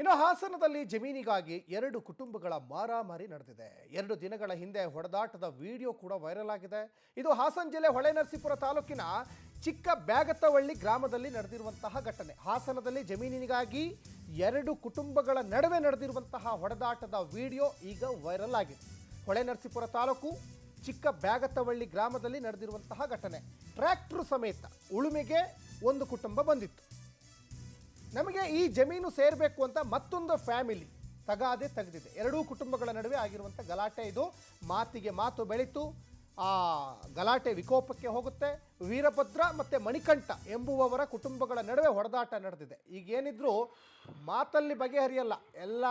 ಇನ್ನು ಹಾಸನದಲ್ಲಿ ಜಮೀನಿಗಾಗಿ ಎರಡು ಕುಟುಂಬಗಳ ಮಾರಾಮಾರಿ ನಡೆದಿದೆ. 2 ದಿನಗಳ ಹಿಂದೆ ಹೊಡೆದಾಟದ ವಿಡಿಯೋ ಕೂಡ ವೈರಲ್ ಆಗಿದೆ. ಇದು ಹಾಸನ ಜಿಲ್ಲೆ ಹೊಳೆನರಸೀಪುರ ತಾಲೂಕಿನ ಚಿಕ್ಕ ಬ್ಯಾಗತ್ತವಳ್ಳಿ ಗ್ರಾಮದಲ್ಲಿ ನಡೆದಿರುವಂತಹ ಘಟನೆ. ಹಾಸನದಲ್ಲಿ ಜಮೀನಿಗಾಗಿ 2 ಕುಟುಂಬಗಳ ನಡುವೆ ನಡೆದಿರುವಂತಹ ಹೊಡೆದಾಟದ ವಿಡಿಯೋ ಈಗ ವೈರಲ್ ಆಗಿದೆ. ಹೊಳೆನರಸೀಪುರ ತಾಲೂಕು ಚಿಕ್ಕ ಬ್ಯಾಗತ್ತವಳ್ಳಿ ಗ್ರಾಮದಲ್ಲಿ ನಡೆದಿರುವಂತಹ ಘಟನೆ. ಟ್ರ್ಯಾಕ್ಟರ್ ಸಮೇತ ಉಳುಮೆಗೆ ಒಂದು ಕುಟುಂಬ ಬಂದಿತ್ತು. ನಮಗೆ ಈ ಜಮೀನು ಸೇರಬೇಕು ಅಂತ ಮತ್ತೊಂದು ಫ್ಯಾಮಿಲಿ ತಗಾದೆ ತೆಗೆದಿದೆ. 2 ಕುಟುಂಬಗಳ ನಡುವೆ ಆಗಿರುವಂಥ ಗಲಾಟೆ ಇದು. ಮಾತಿಗೆ ಮಾತು ಬೆಳೀತು. ಆ ಗಲಾಟೆ ವಿಕೋಪಕ್ಕೆ ಹೋಗುತ್ತೆ. ವೀರಭದ್ರ ಮತ್ತು ಮಣಿಕಂಠ ಎಂಬುವವರ ಕುಟುಂಬಗಳ ನಡುವೆ ಹೊಡೆದಾಟ ನಡೆದಿದೆ. ಈಗೇನಿದ್ರು ಮಾತಲ್ಲಿ ಬಗೆಹರಿಯಲ್ಲ, ಎಲ್ಲ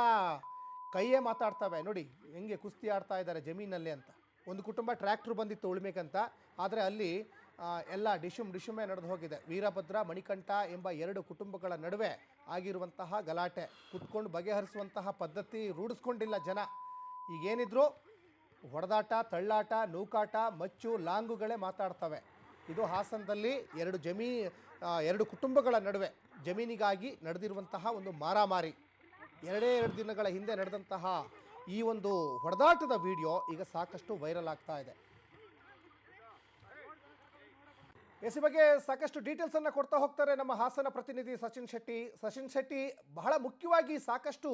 ಕೈಯೇ ಮಾತಾಡ್ತವೆ. ನೋಡಿ ಹೆಂಗೆ ಕುಸ್ತಿ ಆಡ್ತಾ ಇದ್ದಾರೆ ಜಮೀನಲ್ಲಿ ಅಂತ. ಒಂದು ಕುಟುಂಬ ಟ್ರ್ಯಾಕ್ಟ್ರು ಬಂದಿತ್ತು ಉಳುಮೆಗಂತ, ಆದರೆ ಅಲ್ಲಿ ಎಲ್ಲ ಡಿಶುಮೆ ನಡೆದು ಹೋಗಿದೆ. ವೀರಭದ್ರ ಮಣಿಕಂಠ ಎಂಬ 2 ಕುಟುಂಬಗಳ ನಡುವೆ ಆಗಿರುವಂತಹ ಗಲಾಟೆ ಕುತ್ಕೊಂಡು ಬಗೆಹರಿಸುವಂತಹ ಪದ್ಧತಿ ರೂಢಿಸ್ಕೊಂಡಿಲ್ಲ ಜನ. ಈಗೇನಿದ್ರು ಹೊಡೆದಾಟ, ತಳ್ಳಾಟ, ನೂಕಾಟ, ಮಚ್ಚು, ಲಾಂಗುಗಳೇ ಮಾತಾಡ್ತವೆ. ಇದು ಹಾಸನದಲ್ಲಿ 2 ಕುಟುಂಬಗಳ ನಡುವೆ ಜಮೀನಿಗಾಗಿ ನಡೆದಿರುವಂತಹ ಒಂದು ಮಾರಾಮಾರಿ. 2 ದಿನಗಳ ಹಿಂದೆ ನಡೆದಂತಹ ಈ ಒಂದು ಹೊಡೆದಾಟದ ವಿಡಿಯೋ ಈಗ ಸಾಕಷ್ಟು ವೈರಲ್ ಆಗ್ತಾ ಇದೆ. ಈ ಬಗ್ಗೆ ಸಾಕಷ್ಟು ಡೀಟೇಲ್ಸನ್ನು ಕೊಡ್ತಾ ಹೋಗ್ತಾರೆ ನಮ್ಮ ಹಾಸನ ಪ್ರತಿನಿಧಿ ಸಚಿನ್ ಶೆಟ್ಟಿ. ಬಹಳ ಮುಖ್ಯವಾಗಿ ಸಾಕಷ್ಟು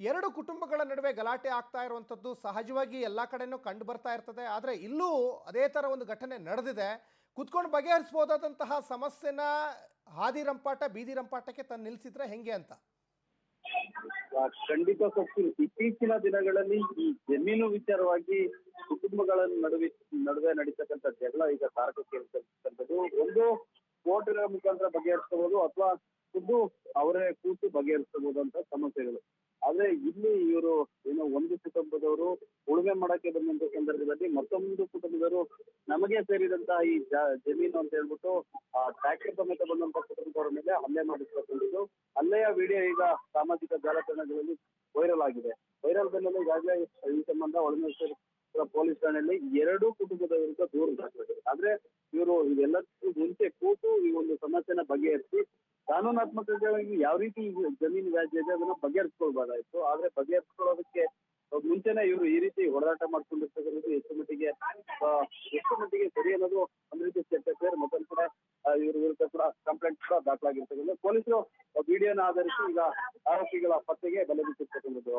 2 ಕುಟುಂಬಗಳ ನಡುವೆ ಗಲಾಟೆ ಆಗ್ತಾ ಇರುವಂಥದ್ದು ಸಹಜವಾಗಿ ಎಲ್ಲ ಕಡೆನೂ ಕಂಡು ಬರ್ತಾ ಇರ್ತದೆ. ಆದರೆ ಇಲ್ಲೂ ಅದೇ ಥರ ಒಂದು ಘಟನೆ ನಡೆದಿದೆ. ಕುತ್ಕೊಂಡು ಬಗೆಹರಿಸ್ಬೋದಾದಂತಹ ಸಮಸ್ಯೆನ ಹಾದಿ ರಂಪಾಟ ಬೀದಿ ರಂಪಾಟಕ್ಕೆ ತಂದು ನಿಲ್ಲಿಸಿದ್ರೆ ಹೆಂಗೆ ಅಂತ? ಖಂಡಿತ ಸಚಿನ್, ಇತ್ತೀಚಿನ ದಿನಗಳಲ್ಲಿ ಈ ಜಮೀನು ವಿಚಾರವಾಗಿ ಕುಟುಂಬಗಳ ನಡುವೆ ನಡೀತಕ್ಕಂಥ ಜಗಳ ಈಗ ತಾರಕಕ್ಕೆ ಇರ್ತಕ್ಕಂಥದ್ದು. ಒಂದು ಕೋರ್ಟ್ಗಳ ಮುಖಾಂತರ ಬಗೆಹರಿಸಬಹುದು ಅಥವಾ ಖುದ್ದು ಅವರೇ ಕೂತು ಬಗೆಹರಿಸಬಹುದು ಅಂತ ಸಮಸ್ಯೆಗಳು. ಆದ್ರೆ ಇಲ್ಲಿ ಇವರು ಒಂದು ಕುಟುಂಬದವರು ಉಳುಮೆ ಮಾಡಕ್ಕೆ ಬಂದಂತ ಸಂದರ್ಭದಲ್ಲಿ ಮತ್ತೊಂದು ಕುಟುಂಬದವರು ನಮಗೆ ಸೇರಿದಂತಹ ಈ ಜಮೀನು ಅಂತ ಹೇಳ್ಬಿಟ್ಟು ಟ್ರ್ಯಾಕ್ಟರ್ ಸಮೇತ ಬಂದಂತ ಕುಟುಂಬದವರ ಮೇಲೆ ಹಲ್ಲೆ ಮಾಡಿರ್ತಕ್ಕಂಥದ್ದು. ಹಲ್ಲೆಯ ವಿಡಿಯೋ ಈಗ ಸಾಮಾಜಿಕ ಜಾಲತಾಣಗಳಲ್ಲಿ ವೈರಲ್ ಆಗಿದೆ. ವೈರಲ್ ಬೆನ್ನಲ್ಲೇ ಈಗಾಗಲೇ ಈ ಸಂಬಂಧ ಹೊಳೆನರಸೀಪುರ ಪೊಲೀಸ್ ಠಾಣೆಯಲ್ಲಿ 2 ಕುಟುಂಬದ ವಿರುದ್ಧ ದೂರು ದಾಖಲಾಗಿದೆ. ಆದ್ರೆ ಇವರು ಇದೆಲ್ಲಕ್ಕೂ ಮುಂಚೆ ಕೂತು ಈ ಒಂದು ಸಮಸ್ಯೆನ ಬಗೆಹರಿಸಿ ಕಾನೂನಾತ್ಮಕವಾಗಿ ಯಾವ ರೀತಿ ಜಮೀನು ವ್ಯಾಜ್ಯ ಇದೆ ಅದನ್ನ ಬಗೆಹರಿಸ್ಕೊಳ್ಬಹುದಾಯ್ತು. ಆದ್ರೆ ಬಗೆಹರಿಸ್ಕೊಳ್ಳೋದಕ್ಕೆ ಮುಂಚೆನೆ ಇವರು ಈ ರೀತಿ ಹೋರಾಟ ಮಾಡ್ಕೊಂಡಿರ್ತಕ್ಕಂಥದ್ದು ಎಷ್ಟು ಮಟ್ಟಿಗೆ ಸರಿ ಅನ್ನೋದು ಒಂದ್ ರೀತಿ ಚರ್ಚೆ ಸೇರಿ ಮತ್ತೊಂದು ಕಡೆ ಇವ್ರ ವಿರುದ್ಧ ಕೂಡ ಕಂಪ್ಲೇಂಟ್ ಕೂಡ ದಾಖಲಾಗಿರ್ತಕ್ಕಂಥ ಪೊಲೀಸರು ವಿಡಿಯೋನ ಆಧರಿಸಿ ಈಗ ಆರೋಪಿಗಳ ಪತ್ತೆಗೆ ಬಲೆ ಬಿಟ್ಟಿರ್ತಕ್ಕಂಥದ್ದು.